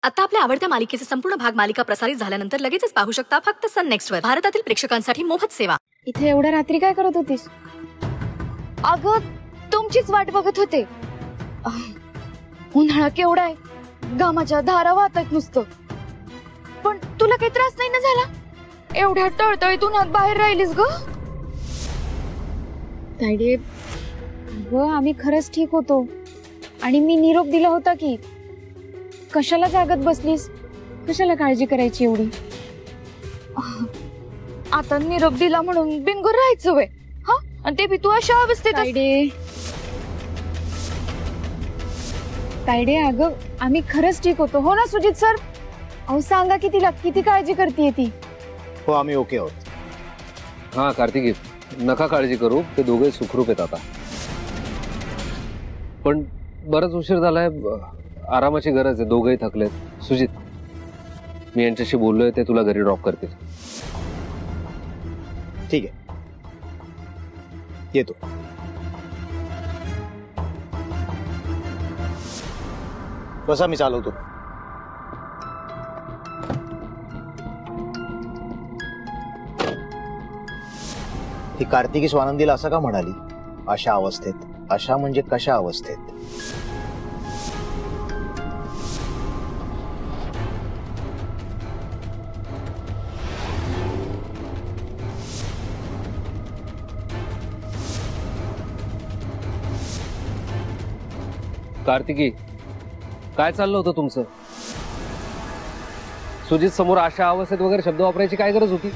आता आपल्या आवडत्या मालिकेचे संपूर्ण भाग मालिका प्रसारित झाल्यानंतर लगेचच पाहू शकता फक्त सन नेक्स्ट वर. भारतातील प्रेक्षकांसाठी मोफत सेवा. इथे एवढ्या रात्री काय करत होतीस? अगं तुमचीच वाट बघत होते. उन्हाळा केवढा आहे, घामाच्या धारा वाहतात नुसतं. पण तुला काही त्रास नाही ना झाला? एवढ्या टळटळीत उन्हात बाहेर राहिलीस ग? तायडे, अगं आम्ही खरंच ठीक होतो आणि मी निरोप दिला होता की कशाला जागत बसलीस, कशाला काळजी करायची एवढी. आता निरोप दिला म्हणून बिनगुर राहायचं वय? हा, आणि ते बी तू अशा अवस्थेत. तायडे अगं आम्ही खरंच ठीक होतो, हो ना सुजित सर? अहो सांगा की तिला किती काळजी करतेय ती. हो आम्ही ओके आहोत. हा कार्तिकी, नका काळजी करू, ते दोघे सुखरूप आहेत आता. पण बराच उशीर झालाय, आरामाची गरज आहे, दोघेही थकलेत. सुजित, मी यांच्याशी बोललोय, ते तुला घरी ड्रॉप करतील. ठीक आहे, येतो. कसा मी चालवतो. ही कार्तिकी स्वानंदीला असं का म्हणाली? अशा अवस्थेत. अशा म्हणजे कशा अवस्थेत? कार्तिकी, काय चाललं होतं तुमचं? सुजित समोर अशा अवस्थेत वगैरे शब्द वापरायची काय गरज होती?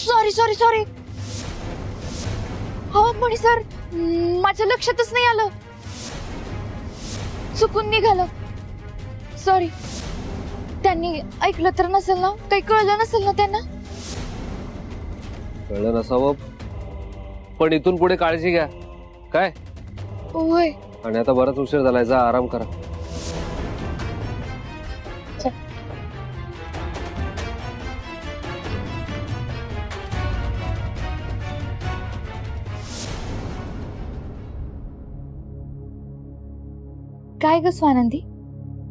Sorry sorry sorry. हो मणी सर, माझ्या लक्षातच नाही आलं, चुकून निघालं. सॉरी. त्यांनी ऐकलं तर नसेल ना, काही कळलं नसेल ना त्यांना? कळलं नसावं, पण इथून पुढे काळजी घ्या. काय? होय. आणि आता बराच उशीर झालाय, जा आराम करा. काय ग स्वानंदी,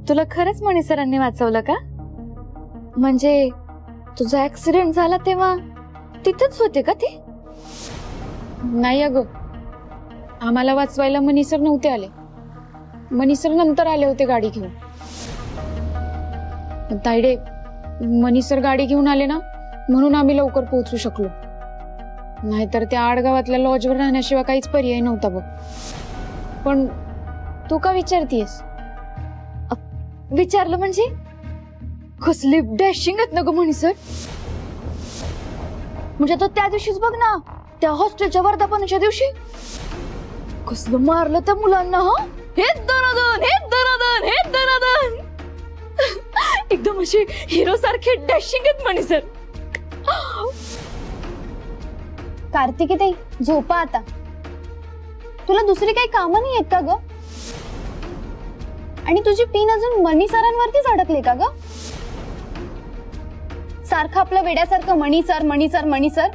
तुला खरंच मणी सरांनी वाचवलं का? म्हणजे तुझा ऍक्सिडेंट झाला तेव्हा तिथंच होते का ते? नाही अगं, आम्हाला वाचवायला मनीसर नव्हते आले. मनीसर नंतर आले होते गाडी घेऊन. तायडे, मनीसर गाडी घेऊन आले ना, म्हणून आम्ही लवकर पोहोचू शकलो. नाहीतर त्या आडगावातल्या लॉजवर राहण्याशिवाय काहीच पर्याय नव्हता बघ. पण तू का विचारतीयस? विचारलं म्हणजे कसली डॅशिंग आहेत ना ग मणी सर. म्हणजे तो त्या दिवशीच बघ ना, त्या हॉस्टेलच्या वर्धापनाच्या दिवशी कसलं मारलं त्या मुलांना. हा, हे दनादन, हे दनादन, हे दनादन. एकदम असे हिरो सारखे डॅशिंग आहेत मणी सर. कार्तिकी ताई, झोपा आता. तुला दुसरी काही कामं नाही आहेत का ग? आणि तुझी पिन अजून मणी सरांवरतीच अडकले का ग? सारखं आपलं वेड्यासारखं मणी सर, मणी सर, मणी सर.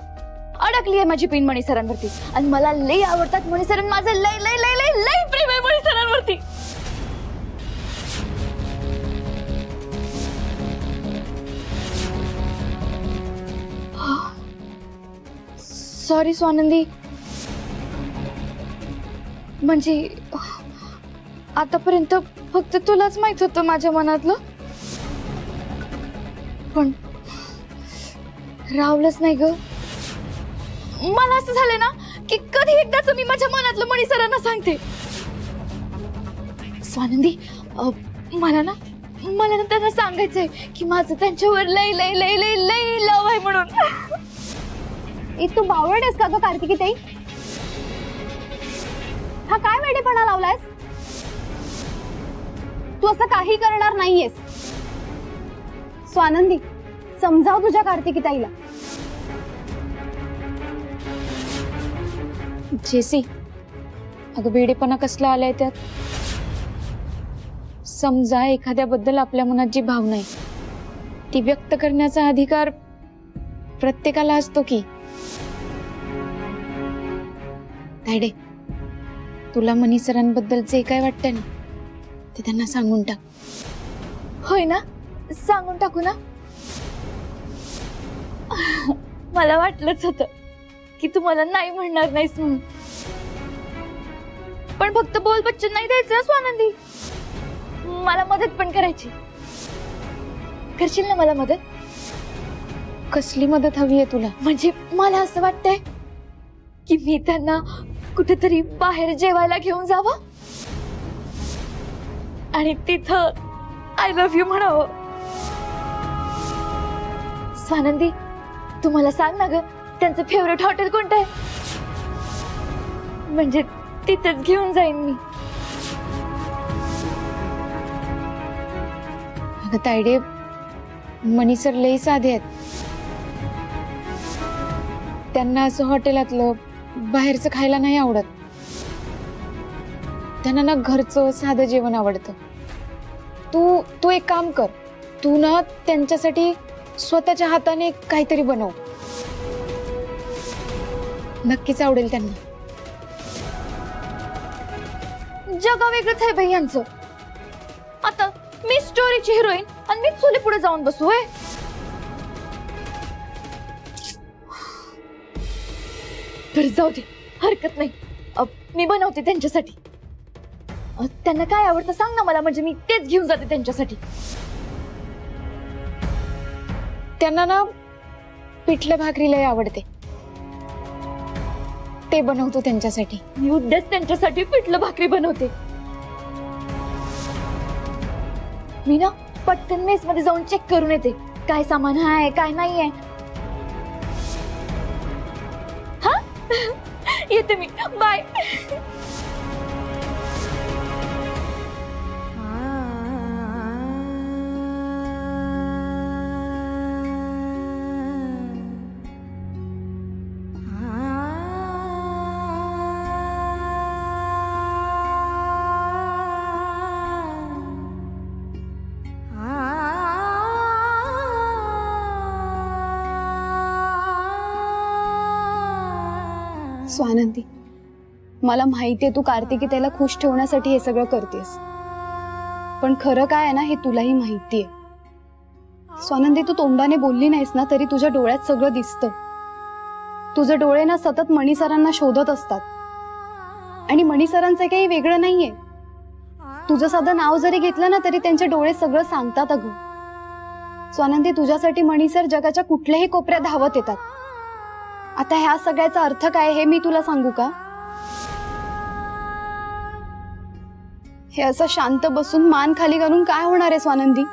अडकली आहे माझी पिन मणी सरांवरती, आणि मला लई आवडतात मणी सर. माझं लई लई लई लई लई प्रेम आहे मणी सरांवरती. सॉरी स्वानंदी, म्हणजे आतापर्यंत फक्त तुलाच माहित होतं माझ्या मनातलं, पण रावलंच नाही ग. मला असं झालं ना की कधी एकदाच मी माझ्या मनातलं मणी सरांना सांगते. स्वानंदी, मला ना त्यांना सांगायचंय की माझं त्यांच्यावर लई लई लई लई लई लव आहे म्हणून. तू बावळट आहेस का ग कार्तिकी ताई? हा काय वेडेपणा लावलायस? तू असं काही करणार नाहीयेस. स्वानंदी, समजाव तुझ्या कार्तिकी ताईला. जेसी, अगं वेडेपणा कसला आलाय त्यात? समजा एखाद्याबद्दल आपल्या मनात जी भावना आहे ती व्यक्त करण्याचा अधिकार प्रत्येकाला असतो की. तायडे, तुला मनी सरांबद्दल जे काय वाटतं ना ते त्यांना सांगून टाक. होय ना, सांगून टाकू ना. मला वाटलंच होतं की तू मला नाही म्हणणार नाहीस म्हणून. पण फक्त बोल बच्चन नाही द्यायचं स्वानंदी, मला मदत पण करायची. करशील ना मला मदत? कसली मदत हवी आहे तुला? म्हणजे मला असं वाटतंय की मी त्यांना कुठेतरी बाहेर जेवायला घेऊन जावं आणि तिथं आय लव्ह यू म्हणावं. स्वानंदी, तू मला सांग ना ग, त्यांचं फेवरेट हॉटेल कोणतं आहे? म्हणजे तिथेच घेऊन जाईन मी. अगं तायडे, मनी सर लई साधे आहेत. त्यांना असं हॉटेलातलं बाहेरचं खायला नाही आवडत. त्यांना ना घरचं साधं जेवण आवडतं. तू एक काम कर, तू ना त्यांच्यासाठी स्वतःच्या हाताने काहीतरी बनव. नक्कीच आवडेल त्यांना. जगा वेगळंच आहे बाई यांचं. आता मी स्टोरीची हिरोईन आणि मी चुली पुढे जाऊन बसू होय? तर जाऊ दे, हरकत नाही. मी बनवते त्यांच्यासाठी. त्यांना काय आवडतं सांग ना मला, म्हणजे मी तेच घेऊन जाते त्यांच्यासाठी. त्यांना ना पिठलं भाकरी लय आवडते, ते बनवतो त्यांच्यासाठी. मी उद्याच त्यांच्यासाठी पिठलं भाकरी बनवते. मी ना पटकन मेस मध्ये जाऊन चेक करून येते काय सामान आहे काय नाहीये. हा येते मी, बाय. स्वानंदी, मला माहितीये तू कार्तिकी त्याला खुश ठेवण्यासाठी हे सगळं करतेस, पण खरं काय आहे ना हे तुलाही माहितीये. स्वानंदी, तू तोंडाने बोलली नाहीस ना तरी तुझ्या डोळ्यात सगळं दिसतं. तुझे डोळे ना सतत मणी सरांना शोधत असतात आणि मणी सरांचं काही वेगळं नाहीये. तुझं साधं नाव जरी घेतलं ना तरी त्यांचे डोळे सगळं सांगतात. अगं स्वानंदी, तुझ्यासाठी मणी सर जगाच्या कुठल्याही कोपऱ्यात धावत येतात. आता ह्या सगळ्याचा अर्थ काय हे मी तुला सांगू का? हे असं शांत बसून मान खाली घालून काय होणार आहे स्वानंदी?